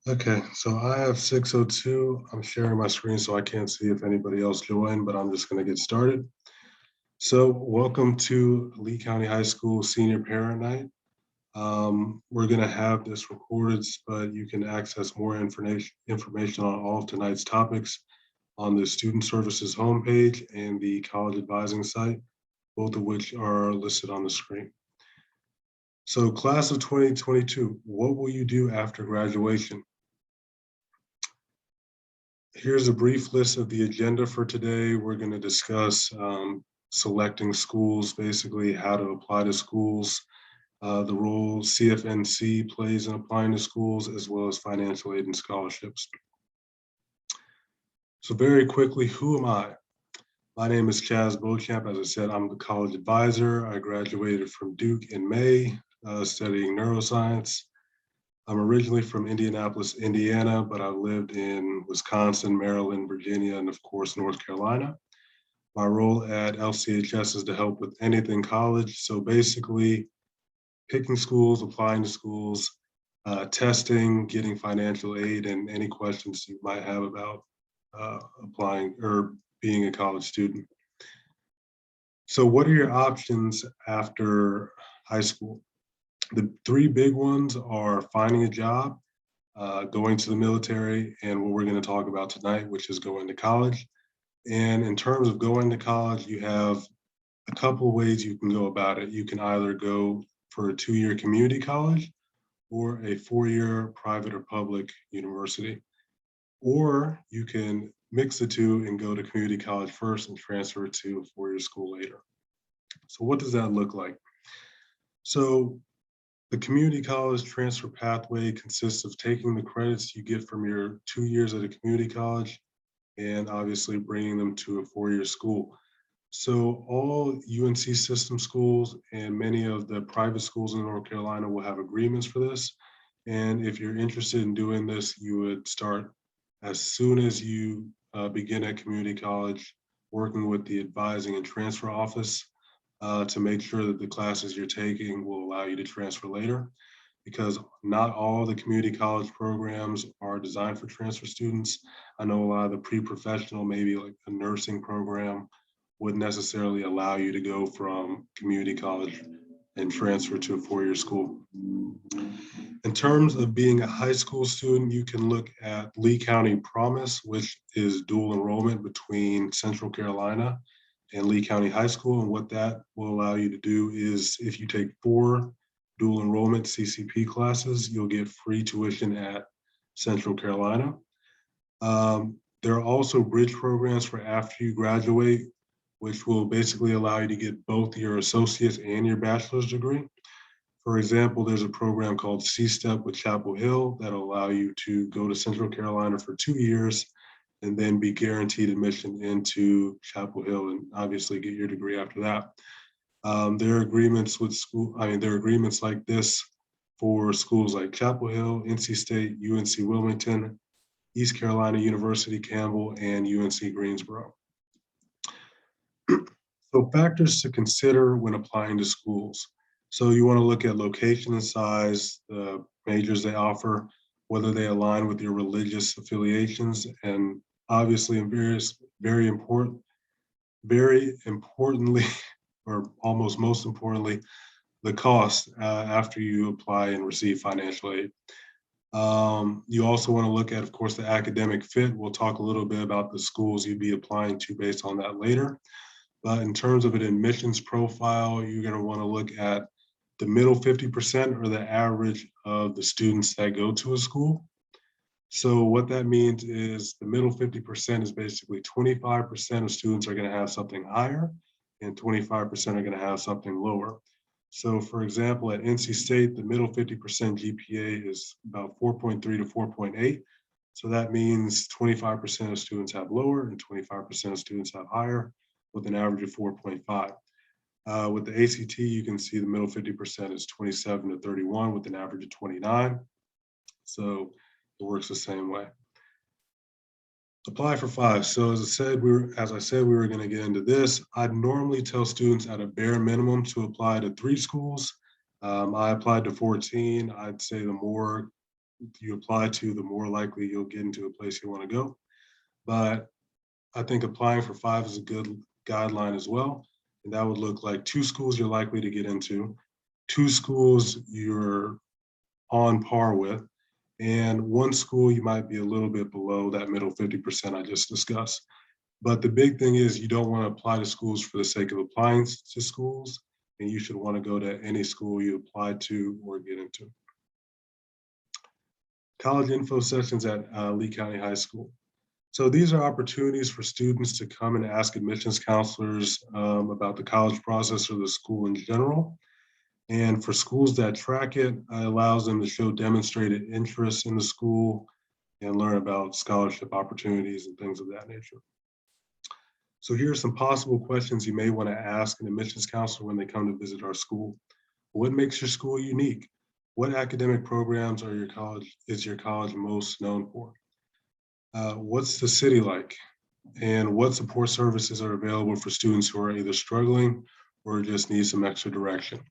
Okay, so I have 602. I'm sharing my screen so I can't see if anybody else joined, but I'm just going to get started. So, welcome to Lee County High School Senior Parent Night. We're going to have this recorded, but you can access more information on all of tonight's topics on the Student Services homepage and the College Advising site, both of which are listed on the screen. So, class of 2022, what will you do after graduation? Here's a brief list of the agenda for today. We're going to discuss selecting schools, basically how to apply to schools, the role CFNC plays in applying to schools, as well as financial aid and scholarships. So very quickly, who am I? My name is Chaz Beauchamp. As I said, I'm the college advisor. I graduated from Duke in May, studying neuroscience. I'm originally from Indianapolis, Indiana, but I've lived in Wisconsin, Maryland, Virginia, and of course, North Carolina. My role at LCHS is to help with anything college. So basically, picking schools, applying to schools, testing, getting financial aid, and any questions you might have about applying or being a college student. So, what are your options after high school? The three big ones are finding a job, going to the military, and what we're going to talk about tonight, which is going to college. And in terms of going to college, you have a couple of ways you can go about it. You can either go for a 2-year community college or a 4-year private or public university, or you can mix the two and go to community college first and transfer to a 4-year school later. So what does that look like? So the community college transfer pathway consists of taking the credits you get from your 2 years at a community college and obviously bringing them to a 4-year school. So all UNC system schools and many of the private schools in North Carolina will have agreements for this. And if you're interested in doing this, you would start as soon as you begin at community college, working with the advising and transfer office to make sure that the classes you're taking will allow you to transfer later, because not all the community college programs are designed for transfer students. I know a lot of the pre-professional, maybe like a nursing program, wouldn't necessarily allow you to go from community college and transfer to a 4-year school. In terms of being a high school student, you can look at Lee County Promise, which is dual enrollment between Central Carolina and Lee County High School. And what that will allow you to do is if you take 4 dual enrollment CCP classes, you'll get free tuition at Central Carolina. There are also bridge programs for after you graduate, which will basically allow you to get both your associate's and your bachelor's degree. For example, there's a program called C-STEP with Chapel Hill that'll allow you to go to Central Carolina for 2 years and then be guaranteed admission into Chapel Hill and obviously get your degree after that. There are agreements with there are agreements like this for schools like Chapel Hill, NC State, UNC Wilmington, East Carolina University, Campbell, and UNC Greensboro. So factors to consider when applying to schools. So you want to look at location and size, the majors they offer, whether they align with your religious affiliations, and obviously and very importantly, or almost most importantly, the cost after you apply and receive financial aid. You also want to look at, of course, the academic fit. We'll talk a little bit about the schools you'd be applying to based on that later. But in terms of an admissions profile, you're going to want to look at the middle 50% or the average of the students that go to a school. So what that means is the middle 50% is basically 25% of students are going to have something higher and 25% are going to have something lower. So for example, at NC State, the middle 50% GPA is about 4.3 to 4.8. So that means 25% of students have lower and 25% of students have higher, with an average of 4.5. With the ACT, you can see the middle 50% is 27 to 31 with an average of 29. So it works the same way. Apply for 5. So as I said, we were going to get into this. I'd normally tell students at a bare minimum to apply to 3 schools. I applied to 14. I'd say the more you apply to, the more likely you'll get into a place you want to go. But I think applying for 5 is a good guideline as well. And that would look like 2 schools you're likely to get into, 2 schools you're on par with, and 1 school you might be a little bit below that middle 50% I just discussed. But the big thing is you don't want to apply to schools for the sake of applying to schools, and you should want to go to any school you apply to or get into. College info sessions at Lee County High School. So these are opportunities for students to come and ask admissions counselors about the college process or the school in general. And for schools that track it, it allows them to show demonstrated interest in the school and learn about scholarship opportunities and things of that nature. So here are some possible questions you may want to ask an admissions counselor when they come to visit our school. What makes your school unique? What academic programs is your college most known for? What's the city like? And what support services are available for students who are either struggling or just need some extra direction?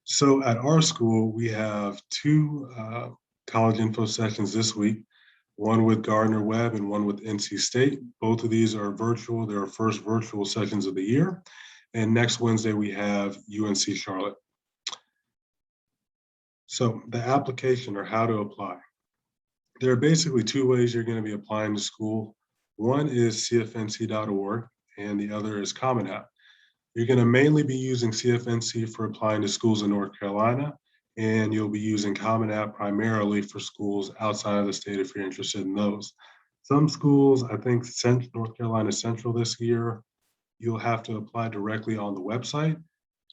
So at our school, we have 2 college info sessions this week, one with Gardner Webb and one with NC State. Both of these are virtual. They're our first virtual sessions of the year. And next Wednesday, we have UNC Charlotte. So the application, or how to apply. There are basically 2 ways you're going to be applying to school. One is cfnc.org and the other is Common App. You're going to mainly be using CFNC for applying to schools in North Carolina, and you'll be using Common App primarily for schools outside of the state if you're interested in those. Some schools, I think North Carolina Central this year, you'll have to apply directly on the website,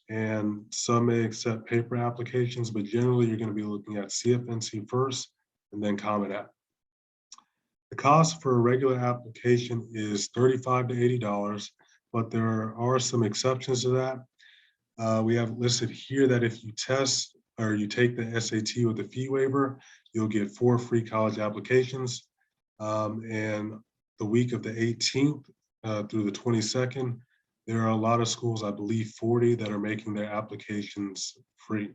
and some may accept paper applications, but generally you're going to be looking at CFNC first and then Common App. The cost for a regular application is $35 to $80, but there are some exceptions to that. We have listed here that if you test or you take the SAT with a fee waiver, you'll get 4 free college applications. And the week of the 18th through the 22nd, there are a lot of schools, I believe 40, that are making their applications free.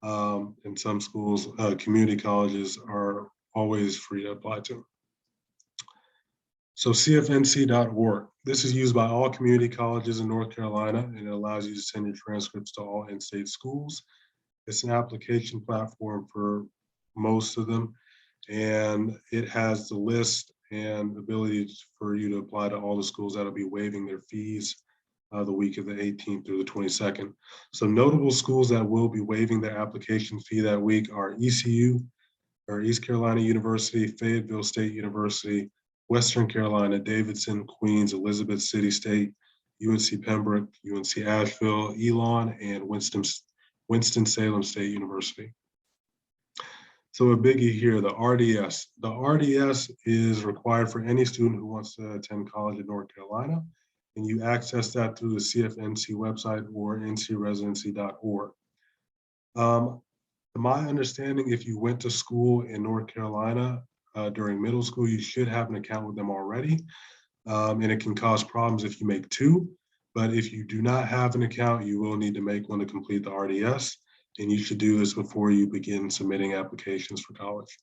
And some schools, community colleges, are always free to apply to. So cfnc.org. This is used by all community colleges in North Carolina, and it allows you to send your transcripts to all in-state schools. It's an application platform for most of them, and it has the list and ability for you to apply to all the schools that'll be waiving their fees the week of the 18th through the 22nd. So notable schools that will be waiving their application fee that week are ECU, or East Carolina University, Fayetteville State University, Western Carolina, Davidson, Queens, Elizabeth City State, UNC Pembroke, UNC Asheville, Elon, and Winston-Salem State University. So a biggie here, the RDS. The RDS is required for any student who wants to attend college in North Carolina, and you access that through the CFNC website or ncresidency.org. My understanding, if you went to school in North Carolina during middle school, you should have an account with them already. And it can cause problems if you make 2. But if you do not have an account, you will need to make one to complete the RDS. And you should do this before you begin submitting applications for college.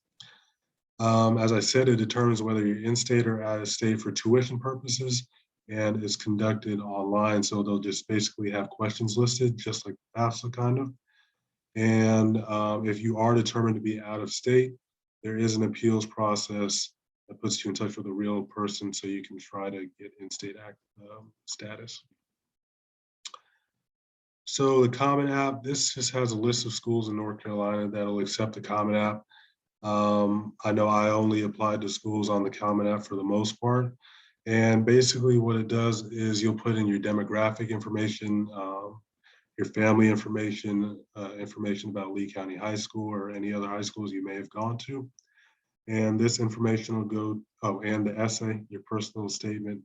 As I said, it determines whether you're in-state or out-of-state for tuition purposes, and is conducted online. So they'll just basically have questions listed, just like FAFSA kind of. And if you are determined to be out of state, there is an appeals process that puts you in touch with a real person so you can try to get in-state status. So the Common App, this just has a list of schools in North Carolina that'll accept the Common App. I know I only applied to schools on the Common App for the most part. And basically what it does is you'll put in your demographic information, your family information, information about Lee County High School or any other high schools you may have gone to. And this information will go, and the essay, your personal statement,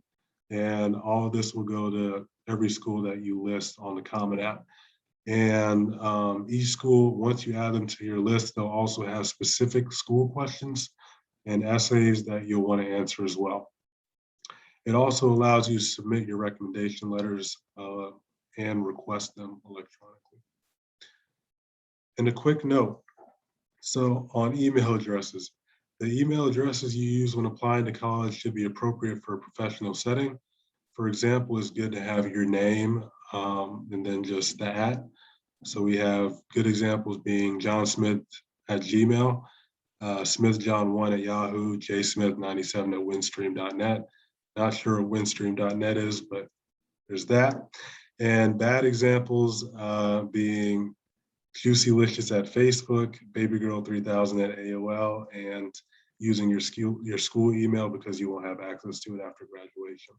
and all of this will go to every school that you list on the Common App. And each school, once you add them to your list, they'll also have specific school questions and essays that you'll want to answer as well. It also allows you to submit your recommendation letters and request them electronically. And a quick note, So on email addresses, the email addresses you use when applying to college should be appropriate for a professional setting. For example, it's good to have your name and then just the at. So we have good examples being John Smith at Gmail, SmithJohn1 at Yahoo, jsmith97 at windstream.net. Not sure what windstream.net is, but there's that. And bad examples being JuicyLicious at Facebook, BabyGirl3000 at AOL, and using your school email because you won't have access to it after graduation.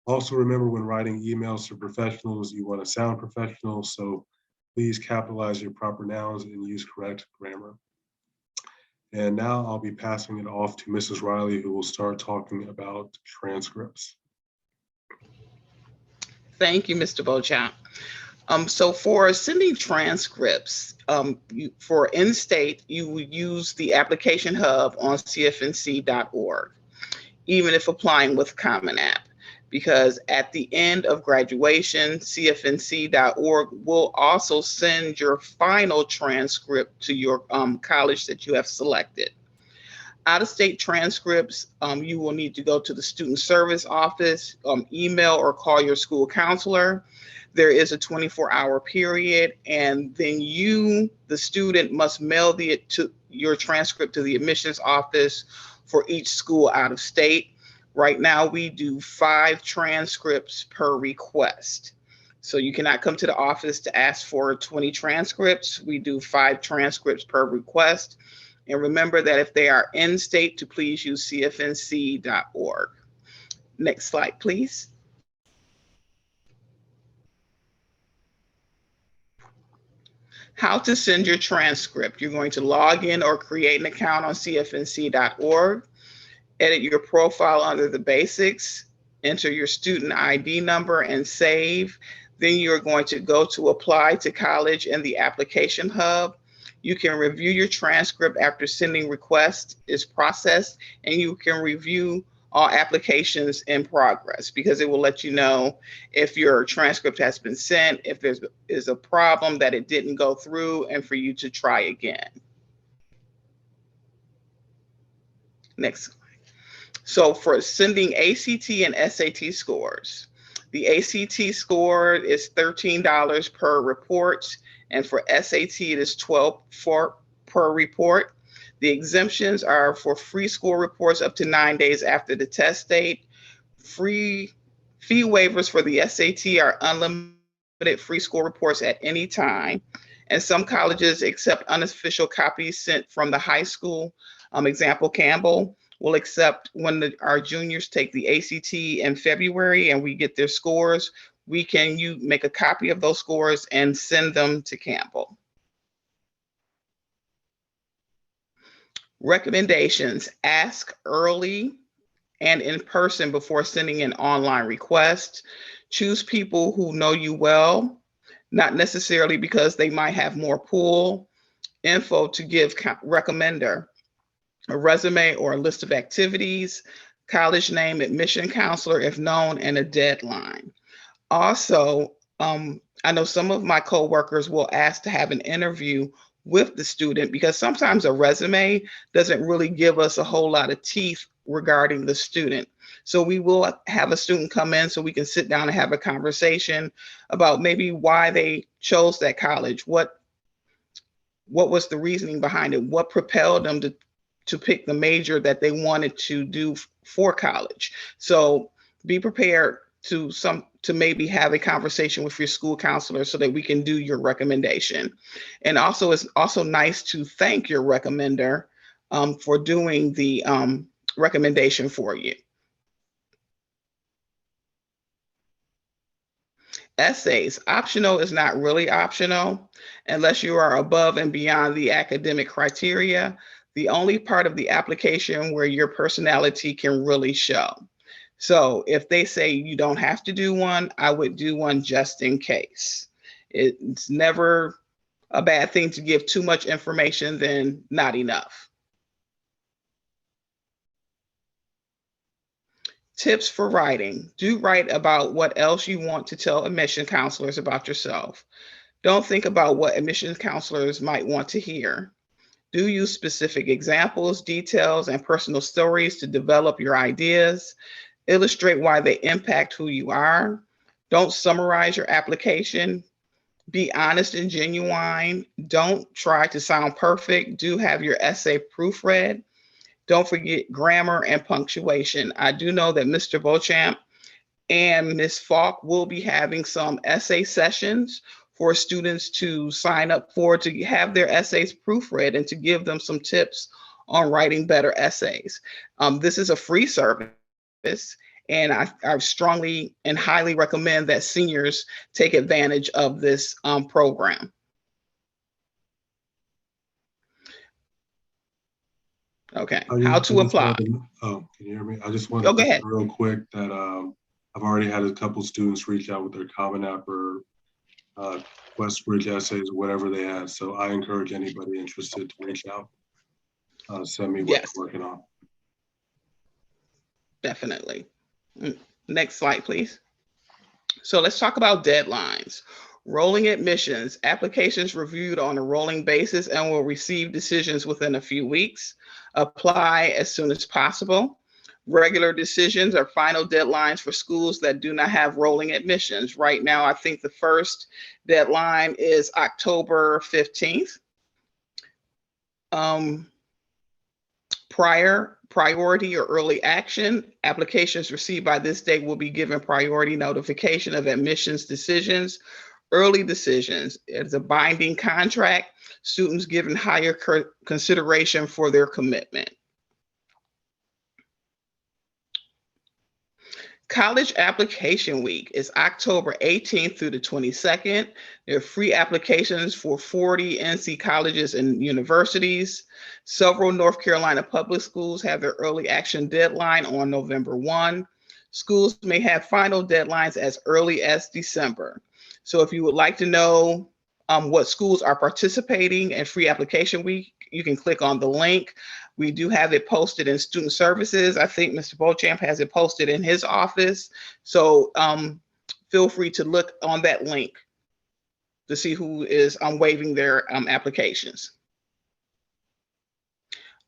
Also remember, when writing emails to professionals, you want to sound professional, so please capitalize your proper nouns and use correct grammar. And now I'll be passing it off to Mrs. Riley, who will start talking about transcripts. Thank you, Mr. Beauchamp. So for sending transcripts, for in-state, you would use the application hub on cfnc.org, even if applying with Common App, because at the end of graduation, cfnc.org will also send your final transcript to your college that you have selected. Out-of-state transcripts, you will need to go to the student service office, email or call your school counselor. There is a 24-hour period, and then you, the student, must mail your transcript to the admissions office for each school out of state. Right now, we do 5 transcripts per request. So you cannot come to the office to ask for 20 transcripts. We do 5 transcripts per request. And remember that if they are in state, to please use cfnc.org. Next slide, please. How to send your transcript. You're going to log in or create an account on cfnc.org, edit your profile under the basics, enter your student ID number and save. Then you're going to go to apply to college in the application hub. You can review your transcript after sending request is processed, and you can review all applications in progress because it will let you know if your transcript has been sent, if there is a problem that it didn't go through, and for you to try again. Next. So for sending ACT and SAT scores, the ACT score is $13 per report, and for SAT it is $12 per report. The exemptions are for free score reports up to 9 days after the test date. Fee waivers for the SAT are unlimited free score reports at any time. And some colleges accept unofficial copies sent from the high school. Example, Campbell will accept when our juniors take the ACT in February and we get their scores, you make a copy of those scores and send them to Campbell. Recommendations: ask early and in person before sending an online request. Choose people who know you well, not necessarily because they might have more pull. Info to give recommender: a resume or a list of activities, college name, admission counselor if known, and a deadline. Also, I know some of my coworkers will ask to have an interview with the student because sometimes a resume doesn't really give us a whole lot of teeth regarding the student. So we will have a student come in so we can sit down and have a conversation about maybe why they chose that college, what was the reasoning behind it, what propelled them to pick the major that they wanted to do for college. So be prepared to maybe have a conversation with your school counselor so that we can do your recommendation. And also, it's also nice to thank your recommender for doing the recommendation for you. Essays. Optional is not really optional unless you are above and beyond the academic criteria. The only part of the application where your personality can really show. So if they say you don't have to do one, I would do one just in case. It's never a bad thing to give too much information than not enough. Tips for writing. Do write about what else you want to tell admission counselors about yourself. Don't think about what admission counselors might want to hear. Do use specific examples, details, and personal stories to develop your ideas. Illustrate why they impact who you are. Don't summarize your application. Be honest and genuine. Don't try to sound perfect. Do have your essay proofread. Don't forget grammar and punctuation. I do know that Mr. Beauchamp and Ms. Falk will be having some essay sessions for students to sign up for, to have their essays proofread and to give them some tips on writing better essays. This is a free service, and I strongly and highly recommend that seniors take advantage of this program. Okay, how to apply. Oh, can you hear me? I just wanted Go to ahead. real quick that I've already had a couple students reach out with their Common App or Westbridge essays or whatever they had. So I encourage anybody interested to reach out, send me what Yes, they're working on. definitely. Next slide, please. So let's talk about deadlines. Rolling admissions, applications reviewed on a rolling basis and will receive decisions within a few weeks. Apply as soon as possible. Regular decisions are final deadlines for schools that do not have rolling admissions. Right now, I think the first deadline is October 15th. Priority or early action, applications received by this date will be given priority notification of admissions decisions. Early decisions, it's a binding contract, students given higher consideration for their commitment. College application week is October 18th through the 22nd. There are free applications for 40 NC colleges and universities. Several North Carolina public schools have their early action deadline on November 1. Schools may have final deadlines as early as December. So if you would like to know what schools are participating in free application week, you can click on the link. We do have it posted in student services. I think Mr. Beauchamp has it posted in his office. So feel free to look on that link to see who is waiving their applications.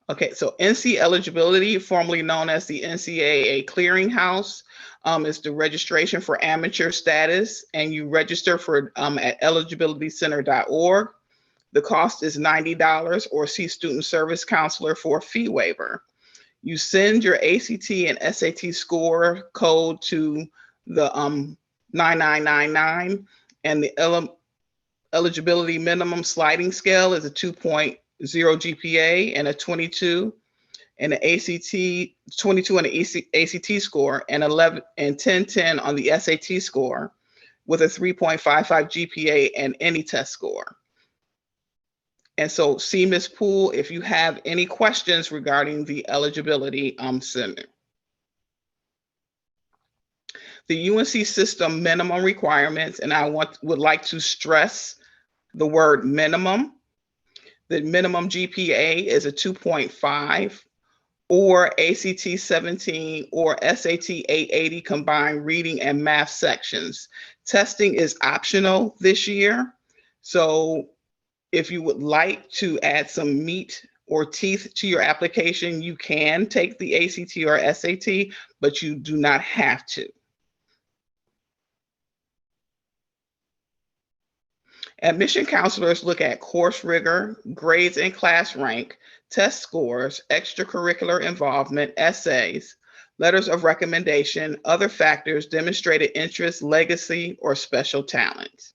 Okay, so NC eligibility, formerly known as the NCAA Clearinghouse, is the registration for amateur status, and you register for at eligibilitycenter.org. The cost is $90, or see student service counselor for a fee waiver. You send your ACT and SAT score code to the 9999, and the eligibility minimum sliding scale is a 2.0 GPA and a 22, and the ACT 22 on the ACT score, and 11 and 1010 on the SAT score, with a 3.55 GPA and any test score. And so see Ms. Poole if you have any questions regarding the eligibility center. The UNC system minimum requirements, and I would like to stress the word minimum. The minimum GPA is a 2.5, or ACT 17 or SAT 880 combined reading and math sections. Testing is optional this year. So if you would like to add some meat or teeth to your application, you can take the ACT or SAT, but you do not have to. Admission counselors look at course rigor, grades and class rank, test scores, extracurricular involvement, essays, letters of recommendation, other factors, demonstrated interest, legacy, or special talents.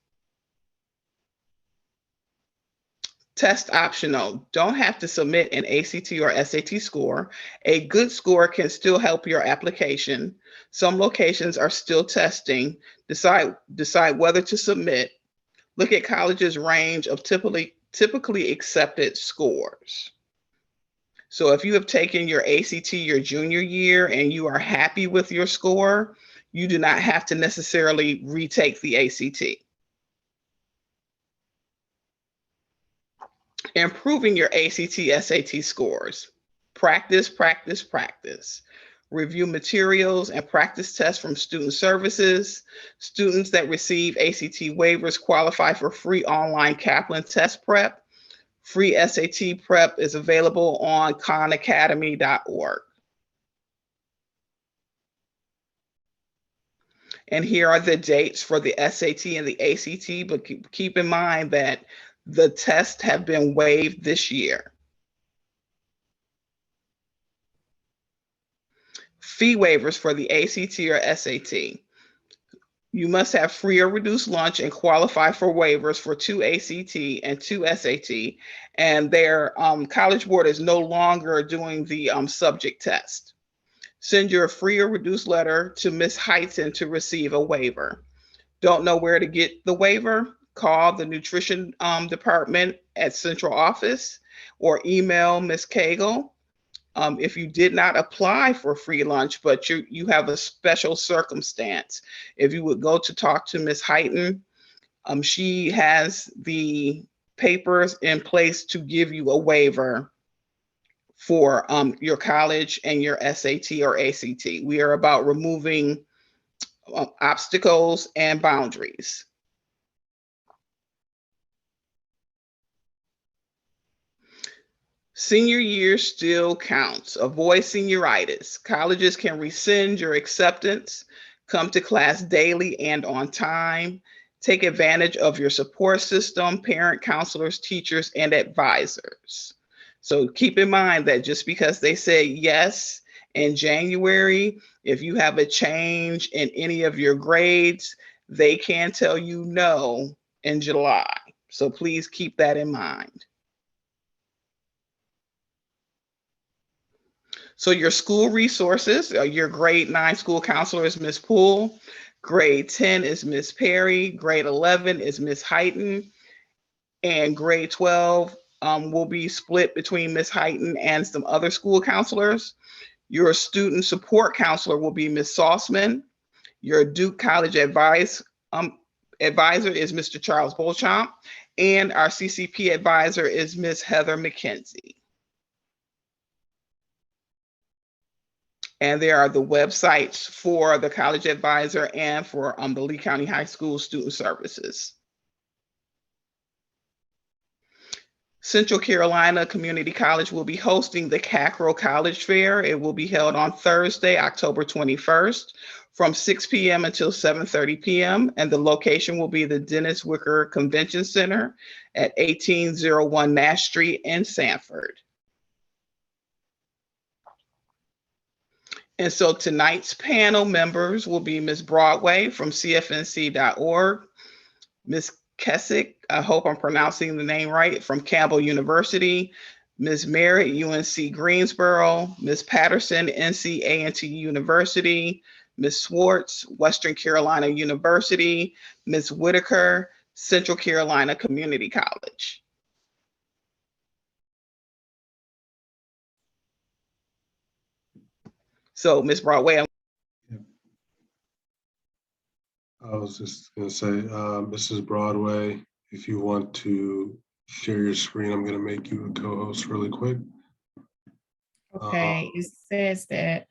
Test optional. Don't have to submit an ACT or SAT score. A good score can still help your application. Some locations are still testing. Decide whether to submit. Look at colleges' range of typically accepted scores. So if you have taken your ACT your junior year and you are happy with your score, you do not have to necessarily retake the ACT. Improving your ACT, SAT scores. Practice, practice, practice. Review materials and practice tests from student services. Students that receive ACT waivers qualify for free online Kaplan test prep. Free SAT prep is available on khanacademy.org. And here are the dates for the SAT and the ACT, but keep in mind that the tests have been waived this year. Fee waivers for the ACT or SAT. You must have free or reduced lunch and qualify for waivers for 2 ACT and 2 SAT. And their College Board is no longer doing the subject test. Send your free or reduced letter to Ms. Heighton to receive a waiver. Don't know where to get the waiver? Call the nutrition department at central office or email Ms. Cagle. If you did not apply for free lunch, but you have a special circumstance, if you would go to talk to Ms. Heighton, she has the papers in place to give you a waiver for your college and your SAT or ACT. We are about removing obstacles and boundaries. Senior year still counts. Avoid senioritis. Colleges can rescind your acceptance. Come to class daily and on time. Take advantage of your support system, parent, counselors, teachers, and advisors. So keep in mind that just because they say yes in January, if you have a change in any of your grades, they can tell you no in July. So please keep that in mind. So your school resources, your grade 9 school counselor is Ms. Poole, grade 10 is Ms. Perry, grade 11 is Ms. Heighton, and grade 12 will be split between Ms. Heighton and some other school counselors. Your student support counselor will be Ms. Sauceman. Your Duke College advisor is Mr. Charles Beauchamp, and our CCP advisor is Ms. Heather McKenzie. And there are the websites for the college advisor and for the Lee County High School Student Services. Central Carolina Community College will be hosting the Cackrell College Fair. It will be held on Thursday, October 21st from 6 p.m. until 7:30 p.m. And the location will be the Dennis Wicker Convention Center at 1801 Nash Street in Sanford. And so tonight's panel members will be Ms. Broadway from CFNC.org, Ms. Kessick, I hope I'm pronouncing the name right, from Campbell University, Ms. Merritt, UNC Greensboro, Ms. Patterson, NC A&T University, Ms. Swartz, Western Carolina University, Ms. Whitaker, Central Carolina Community College. So, Ms. Broadway. I was just going to say, Mrs. Broadway, if you want to share your screen, I'm going to make you a co-host really quick. Okay, it says that,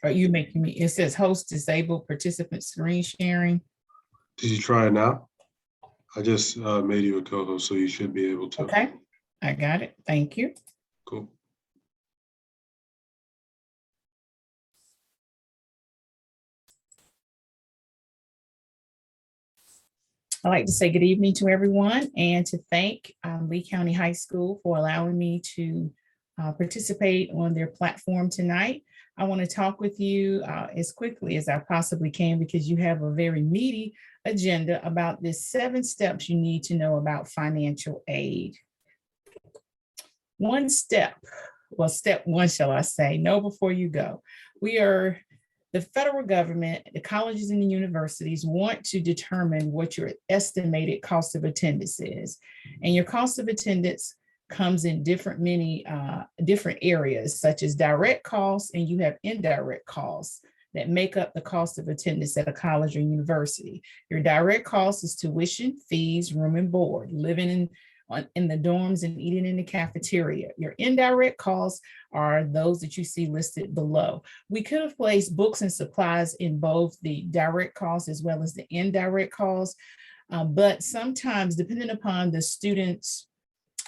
are you making me, it says host disabled participant screen sharing. Did you try it now? I just made you a co-host, so you should be able to. Okay, I got it. Thank you. Cool. I'd like to say good evening to everyone and to thank Lee County High School for allowing me to participate on their platform tonight. I want to talk with you as quickly as I possibly can because you have a very meaty agenda about the 7 steps you need to know about financial aid. Step 1, shall I say, know before you go. The federal government, the colleges and the universities want to determine what your estimated cost of attendance is. And your cost of attendance comes in different areas, such as direct costs, and you have indirect costs that make up the cost of attendance at a college or university. Your direct cost is tuition, fees, room and board, living in the dorms and eating in the cafeteria. Your indirect costs are those that you see listed below. We could have placed books and supplies in both the direct costs as well as the indirect costs, but sometimes depending upon the student's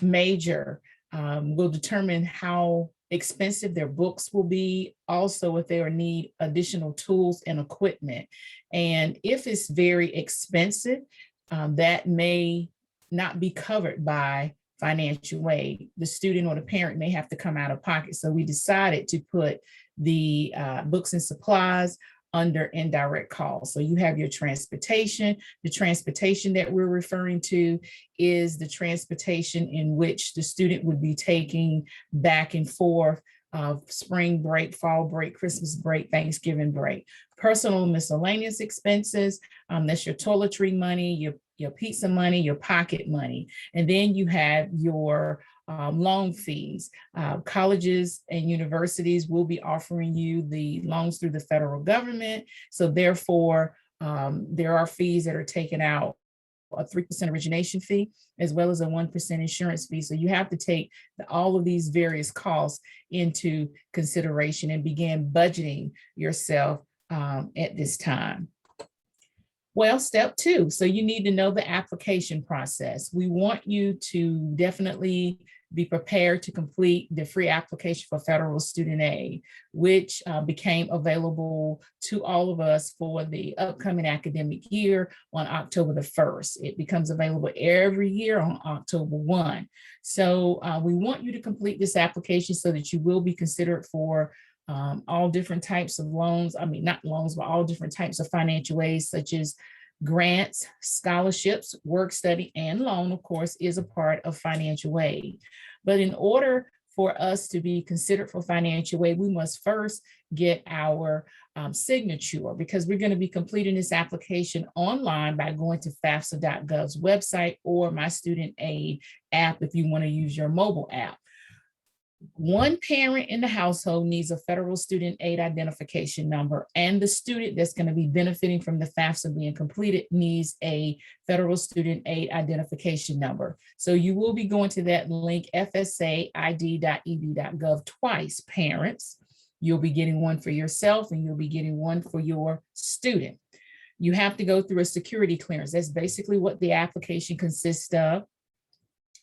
major will determine how expensive their books will be, also if they will need additional tools and equipment. And if it's very expensive, that may not be covered by financial aid. The student or the parent may have to come out of pocket. So we decided to put the books and supplies under indirect costs. So you have your transportation. The transportation that we're referring to is the transportation in which the student would be taking back and forth, spring break, fall break, Christmas break, Thanksgiving break. Personal miscellaneous expenses, that's your toiletry money, your pizza money, your pocket money. And then you have your loan fees. Colleges and universities will be offering you the loans through the federal government. So therefore, there are fees that are taken out, a 3% origination fee, as well as a 1% insurance fee. So you have to take all of these various costs into consideration and begin budgeting yourself at this time. Well, step 2, so you need to know the application process. We want you to definitely be prepared to complete the free application for federal student aid, which became available to all of us for the upcoming academic year on October the 1st. It becomes available every year on October 1. So we want you to complete this application so that you will be considered for all different types of loans. I mean, not loans, but all different types of financial aids, such as grants, scholarships, work study, and loan, of course, is a part of financial aid. But in order for us to be considered for financial aid, we must first get our signature, because we're going to be completing this application online by going to FAFSA.gov's website or My Student Aid app if you want to use your mobile app. One parent in the household needs a federal student aid identification number, and the student that's going to be benefiting from the FAFSA being completed needs a federal student aid identification number. So you will be going to that link, fsaid.ed.gov twice, parents. You'll be getting one for yourself and you'll be getting one for your student. You have to go through a security clearance. That's basically what the application consists of.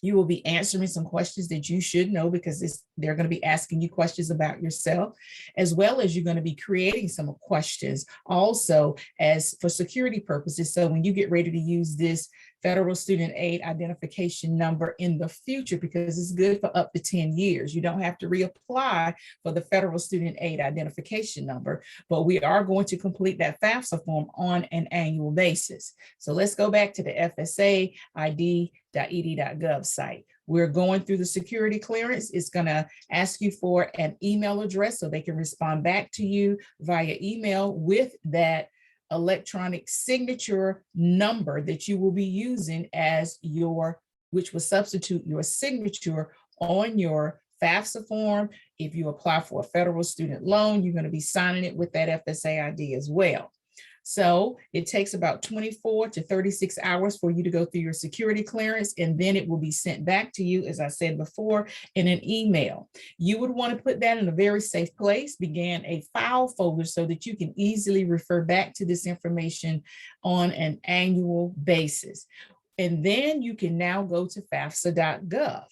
You will be answering some questions that you should know, because they're going to be asking you questions about yourself, as well as you're going to be creating some questions also as for security purposes. So when you get ready to use this federal student aid identification number in the future, because it's good for up to 10 years, you don't have to reapply for the federal student aid identification number, but we are going to complete that FAFSA form on an annual basis. So let's go back to the FSAID.ed.gov site. We're going through the security clearance. It's going to ask you for an email address so they can respond back to you via email with that electronic signature number that you will be using as which will substitute your signature on your FAFSA form. If you apply for a federal student loan, you're going to be signing it with that FSA ID as well. So it takes about 24 to 36 hours for you to go through your security clearance, and then it will be sent back to you, as I said before, in an email. You would want to put that in a very safe place, begin a file folder so that you can easily refer back to this information on an annual basis. And then you can now go to FAFSA.gov.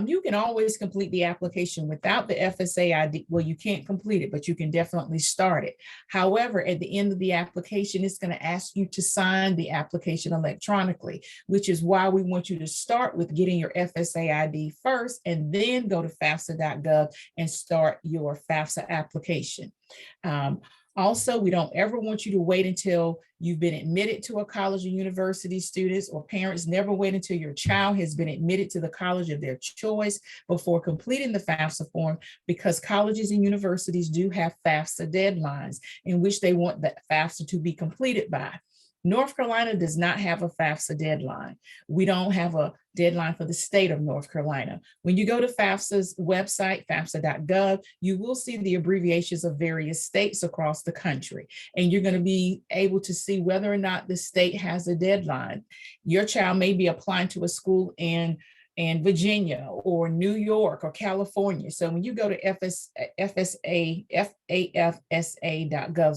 You can always complete the application without the FSA ID. Well, you can't complete it, but you can definitely start it. However, at the end of the application, it's going to ask you to sign the application electronically, which is why we want you to start with getting your FSA ID first, and then go to FAFSA.gov and start your FAFSA application. Also, we don't ever want you to wait until you've been admitted to a college or university. Students or parents never wait until your child has been admitted to the college of their choice before completing the FAFSA form, because colleges and universities do have FAFSA deadlines in which they want the FAFSA to be completed by. North Carolina does not have a FAFSA deadline. We don't have a deadline for the state of North Carolina. When you go to FAFSA's website, FAFSA.gov, you will see the abbreviations of various states across the country, and you're going to be able to see whether or not the state has a deadline. Your child may be applying to a school in in Virginia or New York or California. So when you go to FAFSA.gov's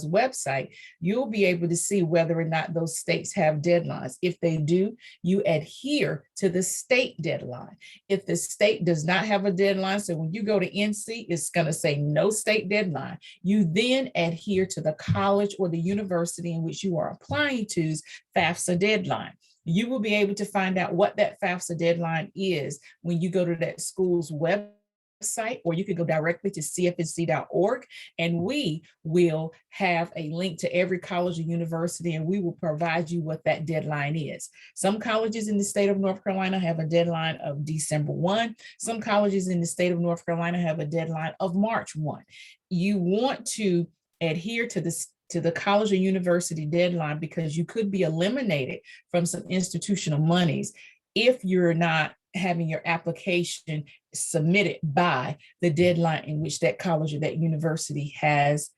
website, you'll be able to see whether or not those states have deadlines. If they do, you adhere to the state deadline. If the state does not have a deadline, so when you go to NC, it's going to say no state deadline. You then adhere to the college or the university in which you are applying to's FAFSA deadline. You will be able to find out what that FAFSA deadline is when you go to that school's website, or you can go directly to cfnc.org, and we will have a link to every college or university, and we will provide you what that deadline is. Some colleges in the state of North Carolina have a deadline of December 1. Some colleges in the state of North Carolina have a deadline of March 1. You want to adhere to the college or university deadline, because you could be eliminated from some institutional monies if you're not having your application submitted by the deadline in which that college or that university has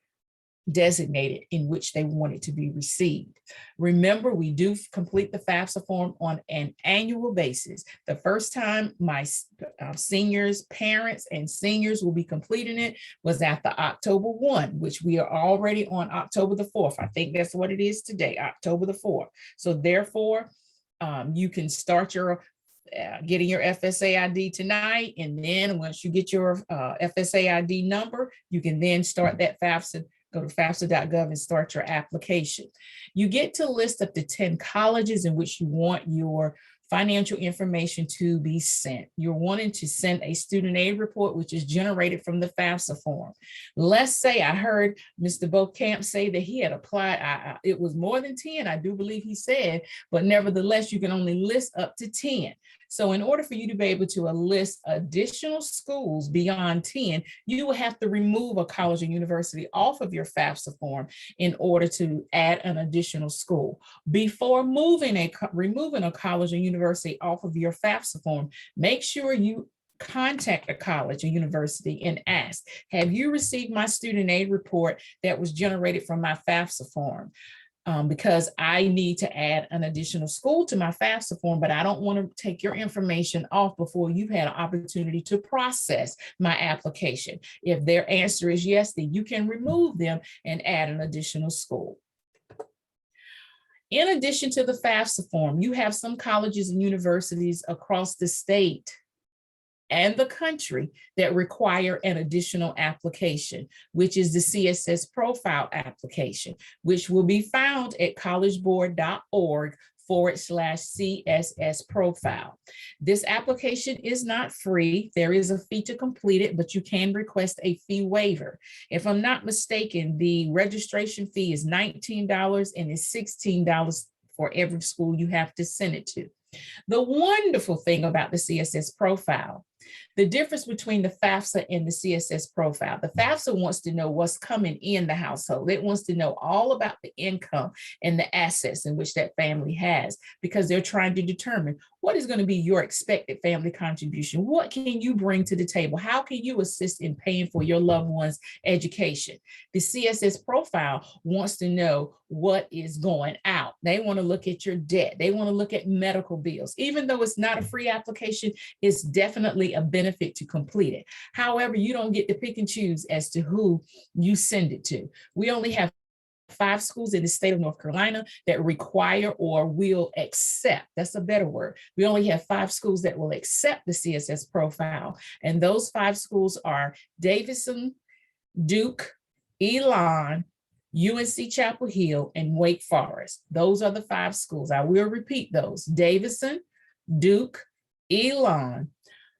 designated in which they want it to be received. Remember, we do complete the FAFSA form on an annual basis. The first time my seniors, parents, and seniors will be completing it was at the October 1, which we are already on October the 4th. I think that's what it is today, October the 4th. So therefore, you can start your getting your FSA ID tonight, and then once you get your FSA ID number, you can then start that FAFSA. Go to FAFSA.gov and start your application. You get to list up to 10 colleges in which you want your financial information to be sent. You're wanting to send a student aid report, which is generated from the FAFSA form. Let's say I heard Mr. Beauchamp say that he had applied, it was more than 10, I do believe he said, but nevertheless, you can only list up to 10. So in order for you to be able to list additional schools beyond 10, you will have to remove a college or university off of your FAFSA form in order to add an additional school. Before removing a college or university off of your FAFSA form, make sure you contact a college or university and ask, have you received my student aid report that was generated from my FAFSA form? Because I need to add an additional school to my FAFSA form, but I don't want to take your information off before you've had an opportunity to process my application. If their answer is yes, then you can remove them and add an additional school. In addition to the FAFSA form, you have some colleges and universities across the state and the country that require an additional application, which is the CSS profile application, which will be found at collegeboard.org/CSS profile. This application is not free. There is a fee to complete it, but you can request a fee waiver. If I'm not mistaken, the registration fee is $19 and it's $16 for every school you have to send it to. The wonderful thing about the CSS profile, the difference between the FAFSA and the CSS profile, the FAFSA wants to know what's coming in the household. It wants to know all about the income and the assets in which that family has, because they're trying to determine what is going to be your expected family contribution. What can you bring to the table? How can you assist in paying for your loved one's education? The CSS profile wants to know what is going out. They want to look at your debt. They want to look at medical bills. Even though it's not a free application, it's definitely a benefit to complete it. However, you don't get to pick and choose as to who you send it to. We only have 5 schools in the state of North Carolina that require or will accept, that's a better word. We only have 5 schools that will accept the CSS profile. And those 5 schools are Davidson, Duke, Elon, UNC Chapel Hill, and Wake Forest. Those are the 5 schools. I will repeat those: Davidson, Duke, Elon,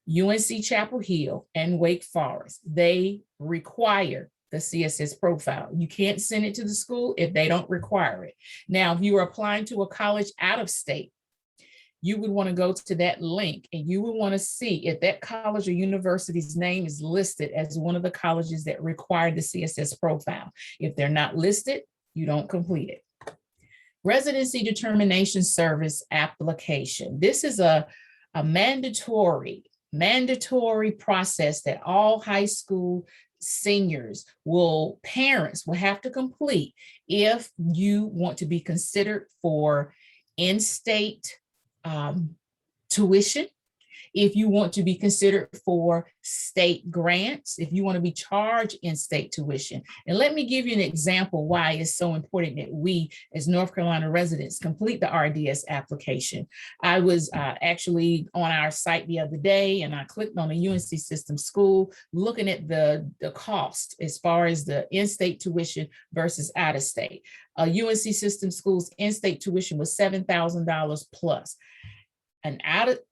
UNC Chapel Hill, and Wake Forest. They require the CSS profile. You can't send it to the school if they don't require it. Now, if you are applying to a college out of state, you would want to go to that link and you would want to see if that college or university's name is listed as one of the colleges that require the CSS profile. If they're not listed, you don't complete it. Residency Determination Service application. This is a mandatory process that all high school seniors parents will have to complete if you want to be considered for in-state tuition, If you want to be considered for state grants, if you want to be charged in-state tuition. And let me give you an example why it's so important that we as North Carolina residents complete the RDS application. I was actually on our site the other day, and I clicked on a UNC system school looking at the cost as far as the in-state tuition versus out-of-state. UNC system schools in-state tuition was $7,000 plus.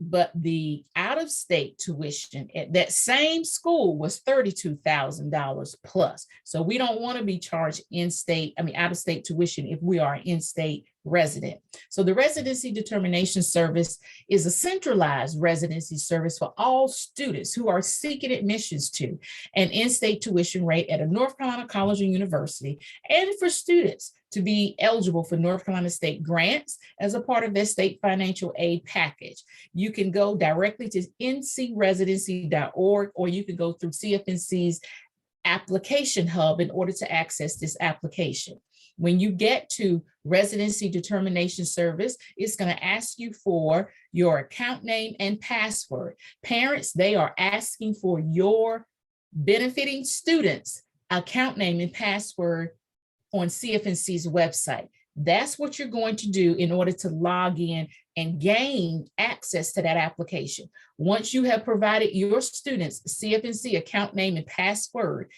But the out-of-state tuition at that same school was $32,000 plus. So we don't want to be charged out-of-state tuition if we are in-state resident. So the residency determination service is a centralized residency service for all students who are seeking admissions to an in-state tuition rate at a North Carolina college or university, and for students to be eligible for North Carolina state grants as a part of their state financial aid package. You can go directly to ncresidency.org, or you can go through CFNC's application hub in order to access this application. When you get to residency determination service, it's going to ask you for your account name and password. Parents, they are asking for your benefiting students' account name and password on CFNC's website. That's what you're going to do in order to log in and gain access to that application. Once you have provided your students CFNC account name and password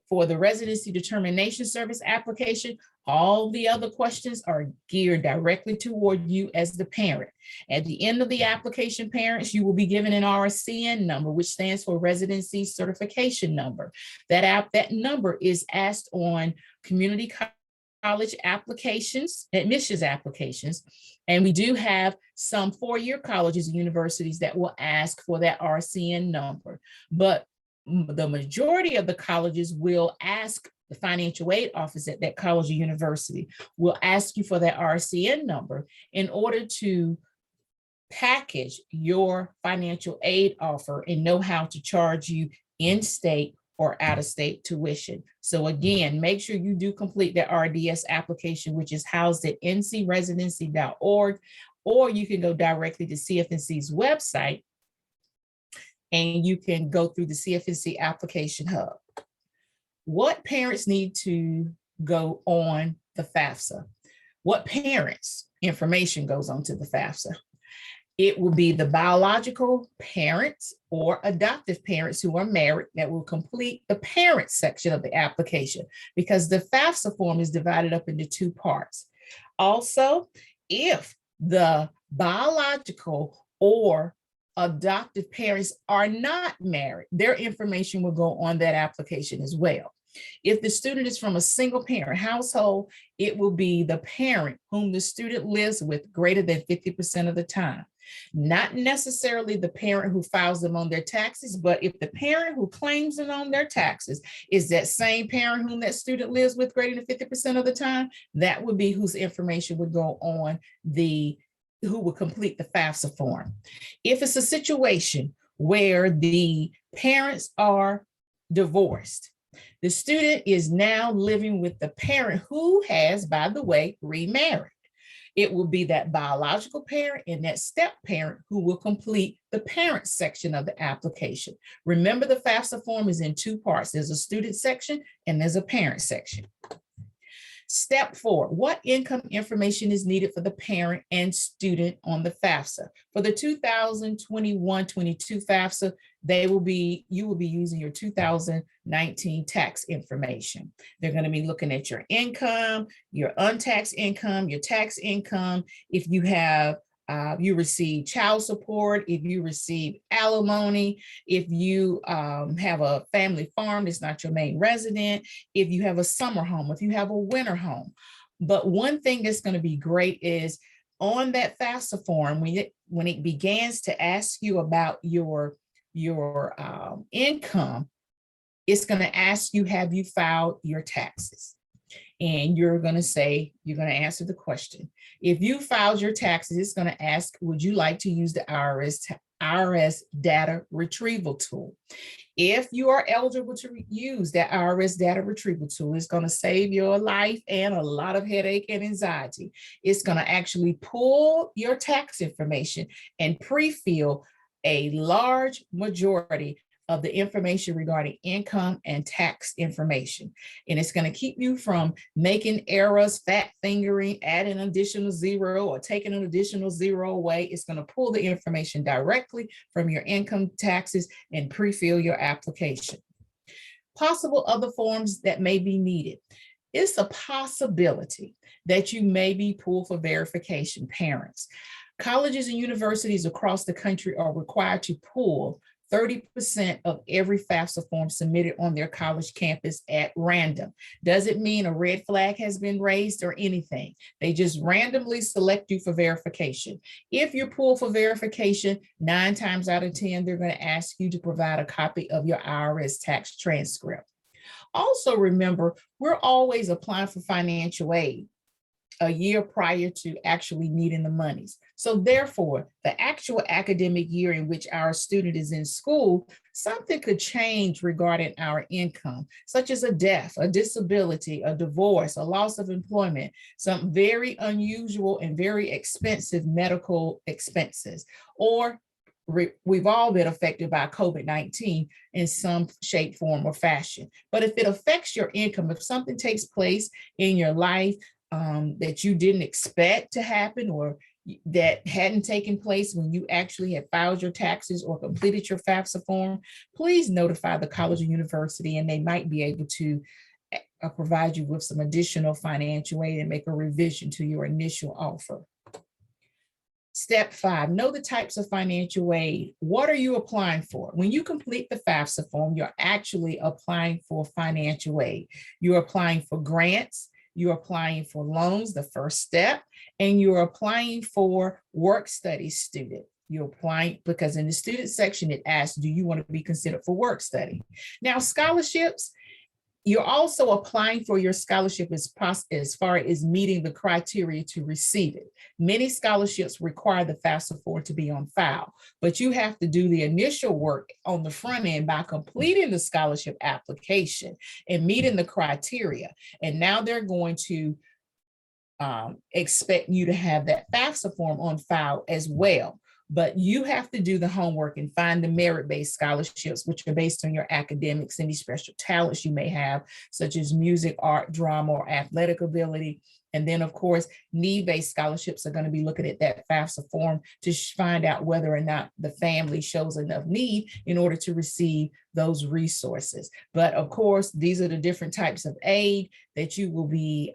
for the residency determination service application, all the other questions are geared directly toward you as the parent. At the end of the application, parents, you will be given an RCN number, which stands for Residency Certification Number. That number is asked on community college applications, admissions applications, and we do have some four-year colleges and universities that will ask for that RCN number. But the majority of the colleges will ask the financial aid office at that college or university will ask you for that RCN number in order to package your financial aid offer and know how to charge you in-state or out-of-state tuition. So again, make sure you do complete the RDS application, which is housed at ncresidency.org, or you can go directly to CFNC's website and you can go through the CFNC application hub. What parents need to go on the FAFSA? What parents' information goes on to the FAFSA? It will be the biological parents or adoptive parents who are married that will complete the parent section of the application, because the FAFSA form is divided up into two parts. Also, if the biological or adoptive parents are not married, their information will go on that application as well. If the student is from a single parent household, it will be the parent whom the student lives with greater than 50% of the time. Not necessarily the parent who files them on their taxes, but if the parent who claims them on their taxes is that same parent whom that student lives with greater than 50% of the time, that would be whose information would go on who will complete the FAFSA form. If it's a situation where the parents are divorced, the student is now living with the parent who has, by the way, remarried. It will be that biological parent and that step parent who will complete the parent section of the application. Remember, the FAFSA form is in two parts. There's a student section and there's a parent section. Step 4, what income information is needed for the parent and student on the FAFSA? For the 2021-22 FAFSA, you will be using your 2019 tax information. They're going to be looking at your income, your untaxed income, your tax income. If you have you receive child support, if you receive alimony, if you have a family farm that's not your main resident, if you have a summer home, if you have a winter home. But one thing that's going to be great is on that FAFSA form, when it begins to ask you about your income, it's going to ask you, have you filed your taxes? And you're going to answer the question. If you filed your taxes, it's going to ask, would you like to use the IRS data retrieval tool? If you are eligible to use that IRS data retrieval tool, it's going to save your life and a lot of headache and anxiety. It's going to actually pull your tax information and pre-fill a large majority of the information regarding income and tax information. And it's going to keep you from making errors, fat fingering, adding an additional zero or taking an additional zero away. It's going to pull the information directly from your income taxes and pre-fill your application. Possible other forms that may be needed. It's a possibility that you may be pulled for verification, parents. Colleges and universities across the country are required to pull 30% of every FAFSA form submitted on their college campus at random. Doesn't mean a red flag has been raised or anything. They just randomly select you for verification. If you're pulled for verification, 9 times out of 10, they're going to ask you to provide a copy of your IRS tax transcript. Also remember, we're always applying for financial aid a year prior to actually needing the monies. So therefore, the actual academic year in which our student is in school, something could change regarding our income, such as a death, a disability, a divorce, a loss of employment, some very unusual and very expensive medical expenses, or we've all been affected by COVID-19 in some shape, form, or fashion. But if it affects your income, if something takes place in your life that you didn't expect to happen or that hadn't taken place when you actually had filed your taxes or completed your FAFSA form, please notify the college or university, and they might be able to provide you with some additional financial aid and make a revision to your initial offer. Step 5, know the types of financial aid. What are you applying for? When you complete the FAFSA form, you're actually applying for financial aid. You're applying for grants, you're applying for loans, the first step, and you're applying for work study student. You're applying because in the student section, it asks, do you want to be considered for work study? Now, scholarships, you're also applying for your scholarship as far as meeting the criteria to receive it. Many scholarships require the FAFSA form to be on file, but you have to do the initial work on the front end by completing the scholarship application and meeting the criteria. And now they're going to expect you to have that FAFSA form on file as well. But you have to do the homework and find the merit-based scholarships, which are based on your academics, any special talents you may have, such as music, art, drama, or athletic ability. And then, of course, need-based scholarships are going to be looking at that FAFSA form to find out whether or not the family shows enough need in order to receive those resources. But of course, these are the different types of aid that you will be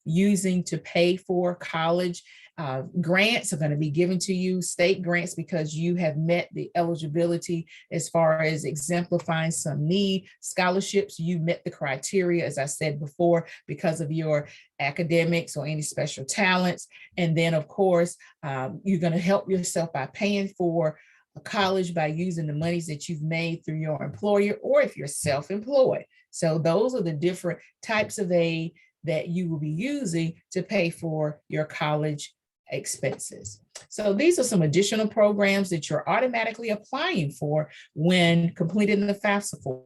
using to pay for college. Grants are going to be given to you, state grants, because you have met the eligibility as far as exemplifying some need. Scholarships, you met the criteria, as I said before, because of your academics or any special talents. And then, of course, you're going to help yourself by paying for a college by using the monies that you've made through your employer, or if you're self-employed. So those are the different types of aid that you will be using to pay for your college expenses. So these are some additional programs that you're automatically applying for when completing the FAFSA form.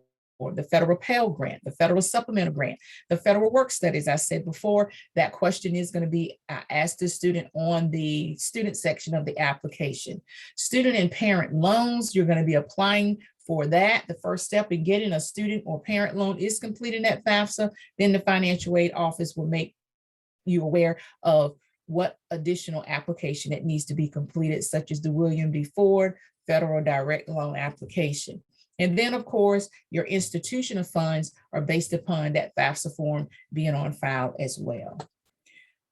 The federal Pell Grant, the federal supplemental grant, the federal work studies. I said before, that question is going to be asked the student on the student section of the application. Student and parent loans, you're going to be applying for that. The first step in getting a student or parent loan is completing that FAFSA. Then the financial aid office will make you aware of what additional application that needs to be completed, such as the William D. Ford federal direct loan application. And then, of course, your institutional funds are based upon that FAFSA form being on file as well.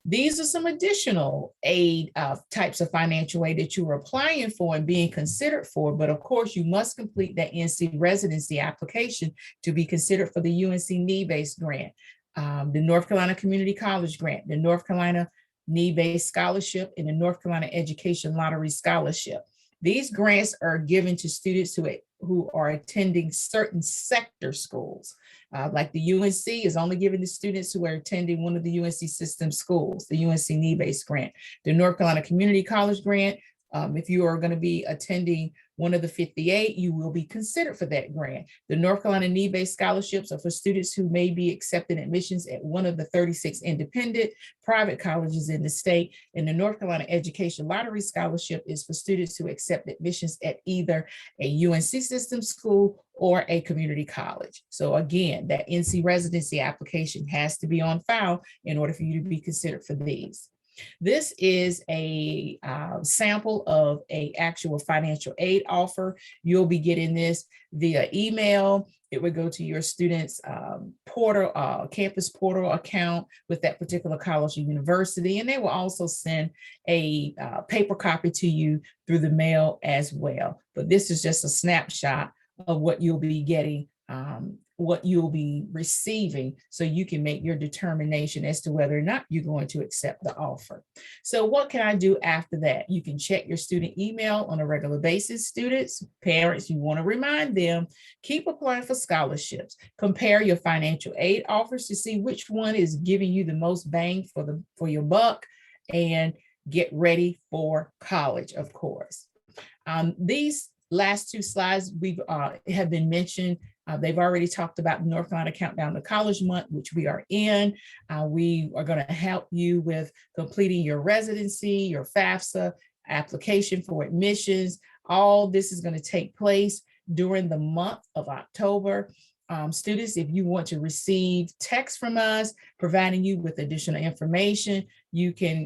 These are some additional aid types of financial aid that you are applying for and being considered for. But of course, you must complete that NC residency application to be considered for the UNC need-based grant, the North Carolina Community College grant, the North Carolina need-based scholarship, and the North Carolina Education Lottery Scholarship. These grants are given to students who are attending certain sector schools. Like the UNC is only given to students who are attending one of the UNC system schools, the UNC need-based grant. The North Carolina Community College grant If you are going to be attending one of the 58, you will be considered for that grant. The North Carolina need-based scholarships are for students who may be accepting admissions at one of the 36 independent private colleges in the state. And the North Carolina Education Lottery Scholarship is for students who accept admissions at either a UNC system school or a community college. So again, that NC residency application has to be on file in order for you to be considered for these. This is a sample of an actual financial aid offer. You'll be getting this via email. It would go to your student's portal, campus portal account with that particular college or university. And they will also send a paper copy to you through the mail as well. But this is just a snapshot of what you'll be getting, what you'll be receiving, so you can make your determination as to whether or not you're going to accept the offer. So what can I do after that? You can check your student email on a regular basis. Students, parents, you want to remind them, keep applying for scholarships. Compare your financial aid offers to see which one is giving you the most bang for your buck, and get ready for college, of course. These last two slides have been mentioned. They've already talked about the North Carolina Countdown to College Month, which we are in. We are going to help you with completing your residency, your FAFSA application for admissions. All this is going to take place during the month of October. Students, if you want to receive text from us, providing you with additional information, you can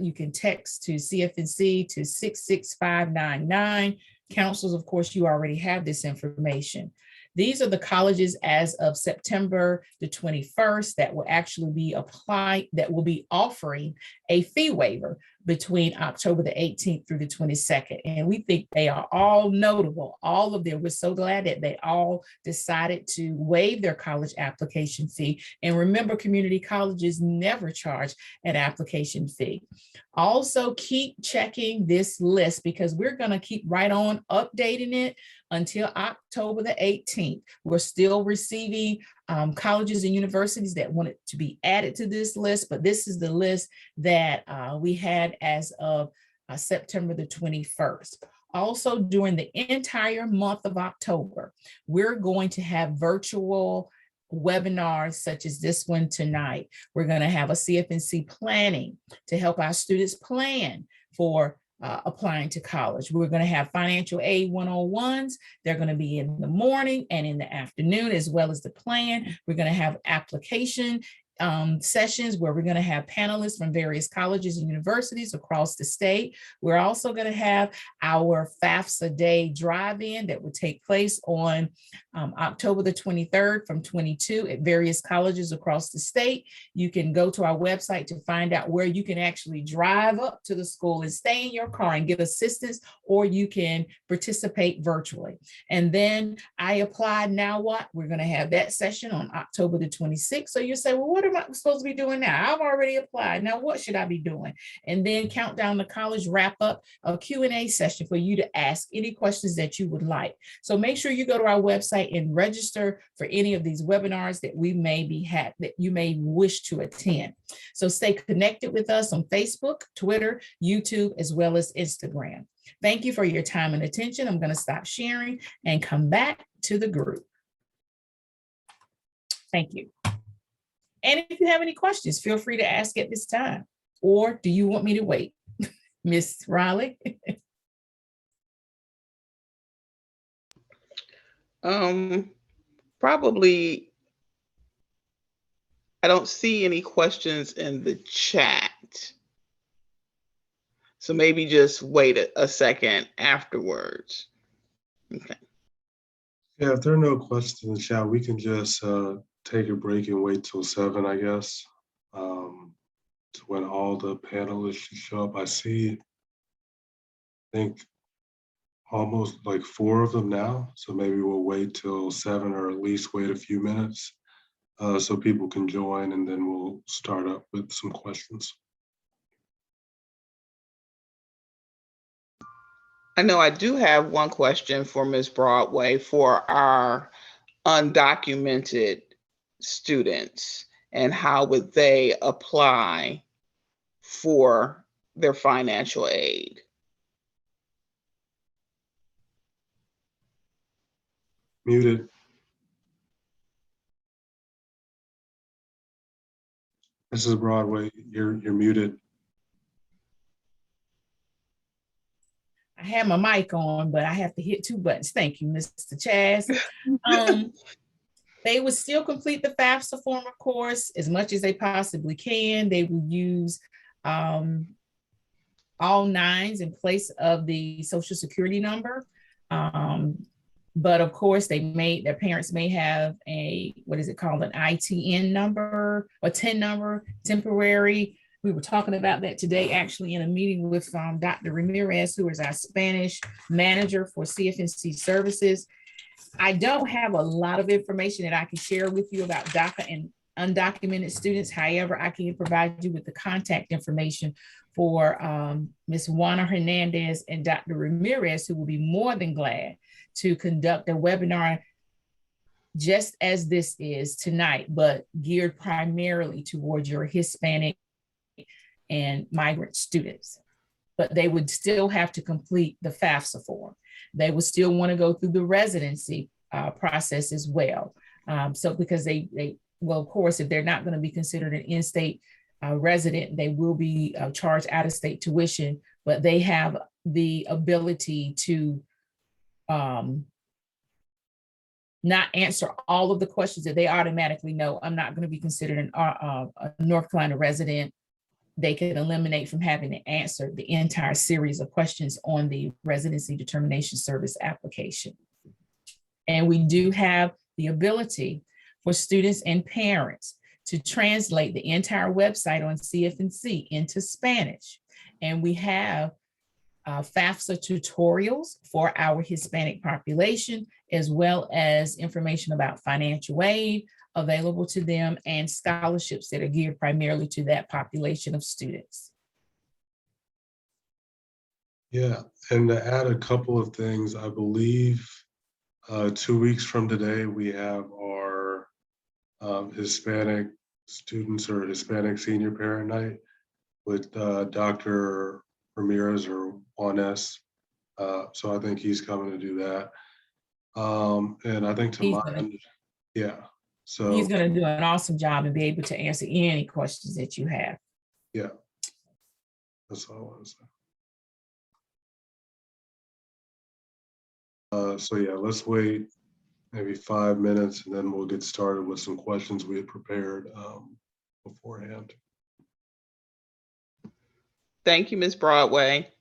you can text to CFNC to 66599. Counselors, of course, you already have this information. These are the colleges as of September the 21st that will actually be applied, that will be offering a fee waiver between October the 18th through the 22nd. And we think they are all notable, all of them. We're so glad that they all decided to waive their college application fee. And remember, community colleges never charge an application fee. Also, keep checking this list, because we're going to keep right on updating it until October the 18th. We're still receiving colleges and universities that want it to be added to this list, but this is the list that we had as of September the 21st. Also, during the entire month of October, we're going to have virtual webinars such as this one tonight. We're going to have a CFNC planning to help our students plan for applying to college. We're going to have financial aid 101s. They're going to be in the morning and in the afternoon, as well as the plan. We're going to have application sessions where we're going to have panelists from various colleges and universities across the state. We're also going to have our FAFSA Day drive-in that will take place on October the 23rd from 22 at various colleges across the state. You can go to our website to find out where you can actually drive up to the school and stay in your car and get assistance, or you can participate virtually. And then I Applied Now What? We're going to have that session on October the 26th. So you say, well, what am I supposed to be doing now? I've already applied. Now, what should I be doing? And then Countdown to College wrap up a Q&A session for you to ask any questions that you would like. So make sure you go to our website and register for any of these webinars that we may that you may wish to attend. So stay connected with us on Facebook, Twitter, YouTube, as well as Instagram. Thank you for your time and attention. I'm going to stop sharing and come back to the group. Thank you. And if you have any questions, feel free to ask at this time. Or do you want me to wait? Ms. Riley? Probably, I don't see any questions in the chat. So maybe just wait a second afterwards. Okay. Yeah, if there are no questions in the chat, we can just take a break and wait till 7, I guess. To when all the panelists should show up. I think almost like 4 of them now. So maybe we'll wait till 7, or at least wait a few minutes so people can join, and then we'll start up with some questions. I know I do have one question for Ms. Broadway for our undocumented students, and how would they apply for their financial aid? Muted. This is Broadway. You're muted. I have my mic on, but I have to hit 2 buttons. Thank you, Mr. Chaz. They would still complete the FAFSA form, of course, as much as they possibly can. They will use all 9s in place of the Social Security number. But of course, their parents may have a, what is it called, an ITN number or TIN number, temporary. We were talking about that today, actually, in a meeting with Dr. Ramirez, who is our Spanish manager for CFNC services. I don't have a lot of information that I can share with you about DACA and undocumented students. However, I can provide you with the contact information for Ms. Juana Hernandez and Dr. Ramirez, who will be more than glad to conduct a webinar just as this is tonight, but geared primarily towards your Hispanic and migrant students. But they would still have to complete the FAFSA form. They would still want to go through the residency process as well. So because well, of course, if they're not going to be considered an in-state resident, they will be charged out-of-state tuition, but they have the ability to not answer all of the questions that they automatically know. I'm not going to be considered a North Carolina resident. They can eliminate from having to answer the entire series of questions on the residency determination service application. And we do have the ability for students and parents to translate the entire website on CFNC into Spanish. And we have FAFSA tutorials for our Hispanic population, as well as information about financial aid available to them and scholarships that are geared primarily to that population of students. Yeah, and to add a couple of things, I believe 2 weeks from today, we have our Hispanic students or Hispanic senior parent night with Dr. Ramirez or Juanes. So I think he's coming to do that. And I think yeah. So he's going to do an awesome job and be able to answer any questions that you have. Yeah, that's all I want to say. So yeah, let's wait maybe 5 minutes and then we'll get started with some questions we had prepared beforehand. Thank you, Ms. Broadway.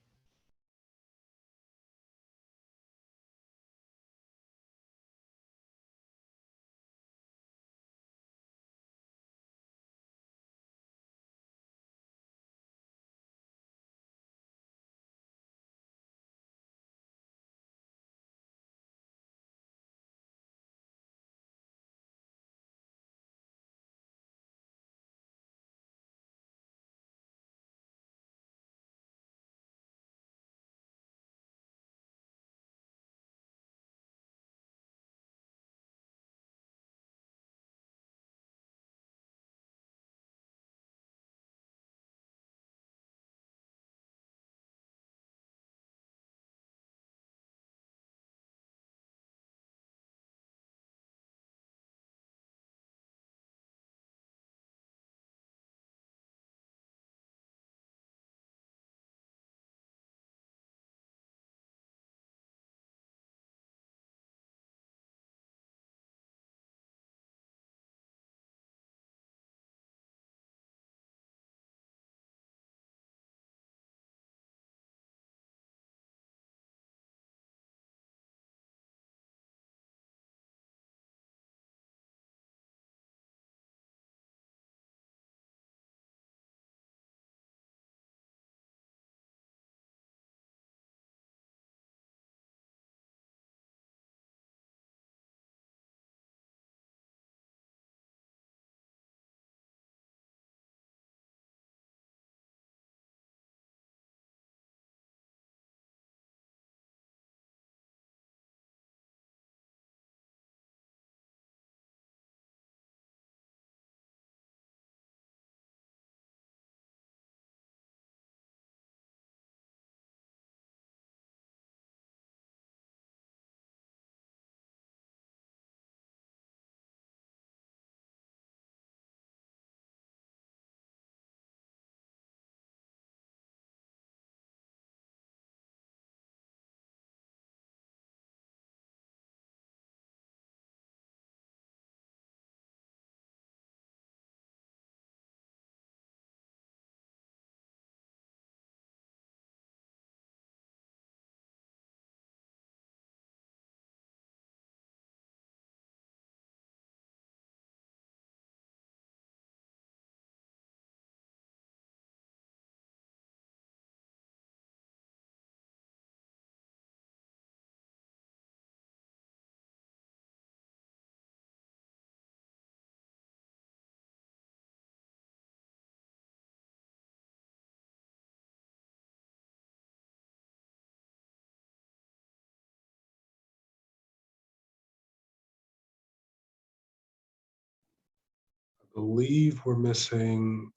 believe we're missing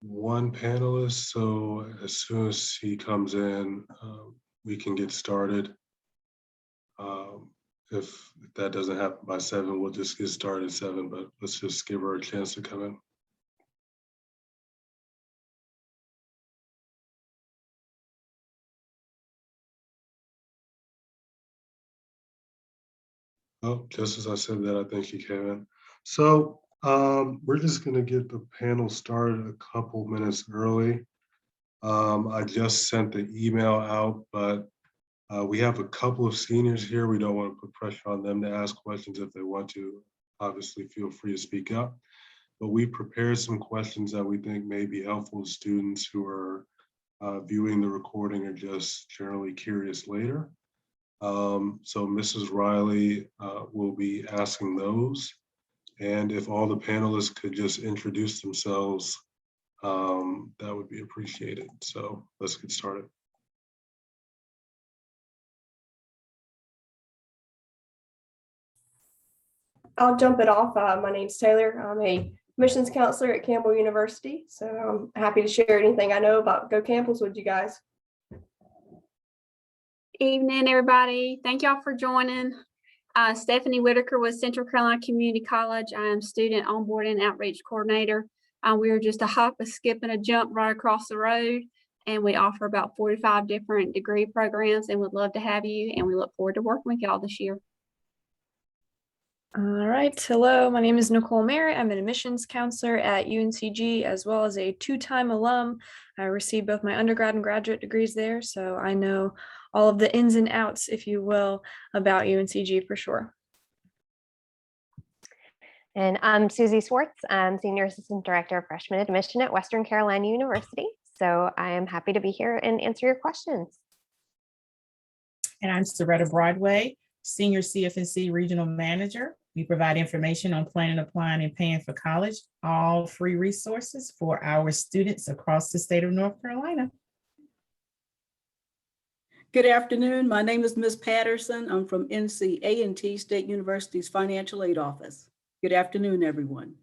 one panelist, so as soon as he comes in, we can get started. If that doesn't happen by 7, we'll just get started at 7, but let's just give her a chance to come in. Oh, just as I said that, I think she came in. So we're just gonna get the panel started a couple minutes early. I just sent the email out, but we have a couple of seniors here. We don't want to put pressure on them to ask questions if they want to. Obviously, feel free to speak up. But we prepared some questions that we think may be helpful to students who are viewing the recording or just generally curious later. So Mrs. Riley will be asking those. And if all the panelists could just introduce themselves, that would be appreciated. So let's get started. I'll jump it off. My name's Taylor. I'm a admissions counselor at Campbell University. So I'm happy to share anything I know about Go Campbells with you guys. Evening, everybody. Thank y'all for joining. Stephanie Whitaker with Central Carolina Community College. I am student onboarding and outreach coordinator. We are just a hop, a skip, and a jump right across the road. And we offer about 45 different degree programs and would love to have you. And we look forward to working with y'all this year. All right. Hello, my name is Nicole Merritt. I'm an admissions counselor at UNCG as well as a 2-time alum. I received both my undergrad and graduate degrees there, so I know all of the ins and outs, if you will, about UNCG for sure. And I'm Susie Swartz. I'm Senior Assistant Director of Freshman Admission at Western Carolina University. So I am happy to be here and answer your questions. And I'm Soretta Broadway, Senior CFNC Regional Manager. We provide information on planning, applying, and paying for college, all free resources for our students across the state of North Carolina. Good afternoon. My name is Ms. Patterson. I'm from NC State University's Financial Aid Office. Good afternoon, everyone.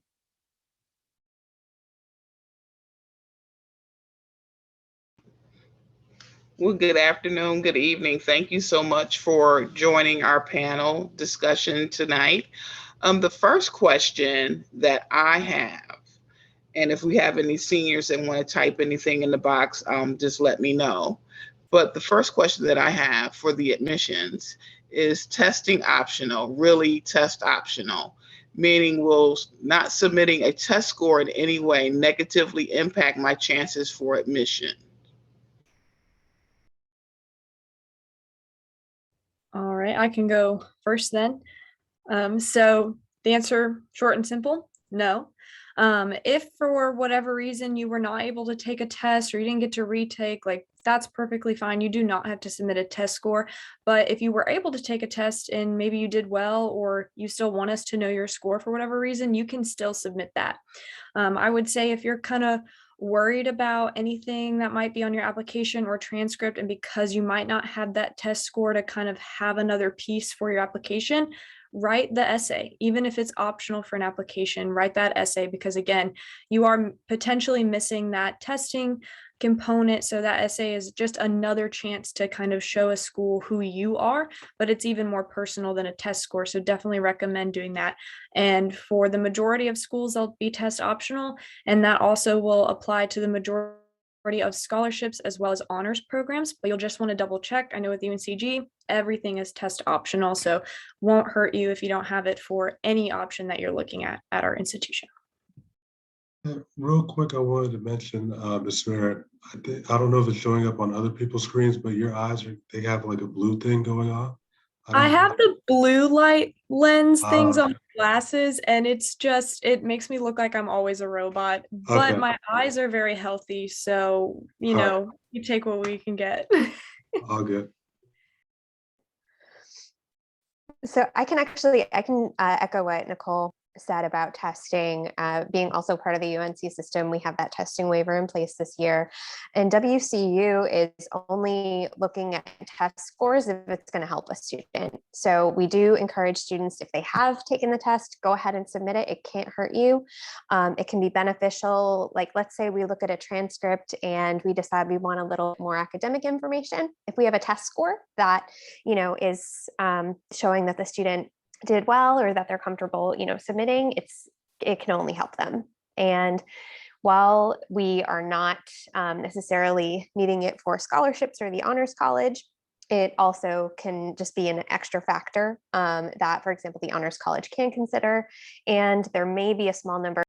Well, good afternoon, good evening. Thank you so much for joining our panel discussion tonight. The first question that I have, and if we have any seniors that want to type anything in the box, just let me know. But the first question that I have for the admissions is testing optional, really test optional, meaning will not submitting a test score in any way negatively impact my chances for admission? All right, I can go first then. So the answer, short and simple, no. If for whatever reason you were not able to take a test or you didn't get to retake, like that's perfectly fine. You do not have to submit a test score. But if you were able to take a test and maybe you did well, or you still want us to know your score for whatever reason, you can still submit that. I would say if you're kind of worried about anything that might be on your application or transcript, and because you might not have that test score to kind of have another piece for your application, write the essay. Even if it's optional for an application, write that essay, because again, you are potentially missing that testing component. So that essay is just another chance to kind of show a school who you are, but it's even more personal than a test score. So definitely recommend doing that. And for the majority of schools, they'll be test optional, and that also will apply to the majority of scholarships as well as honors programs, but you'll just want to double check. I know with UNCG, everything is test optional, so won't hurt you if you don't have it for any option that you're looking at our institution. Real quick, I wanted to mention, Ms. Merritt, I don't know if it's showing up on other people's screens, but your eyes they have like a blue thing going on. I have the blue light lens things on okay. glasses, and it's just, it makes me look like I'm always a robot, but Okay. my eyes are very healthy. So, you All know, you take what we can get. All good. So I can echo what Nicole said about testing, being also part of the UNC system, we have that testing waiver in place this year. And WCU is only looking at test scores if it's going to help a student. So we do encourage students, if they have taken the test, go ahead and submit it. It can't hurt you. It can be beneficial. Like, let's say we look at a transcript and we decide we want a little more academic information. If we have a test score that, is showing that the student did well or that they're comfortable, submitting, it can only help them. And while we are not necessarily needing it for scholarships or the honors college, it also can just be an extra factor that, for example, the honors college can consider. And there may be a small number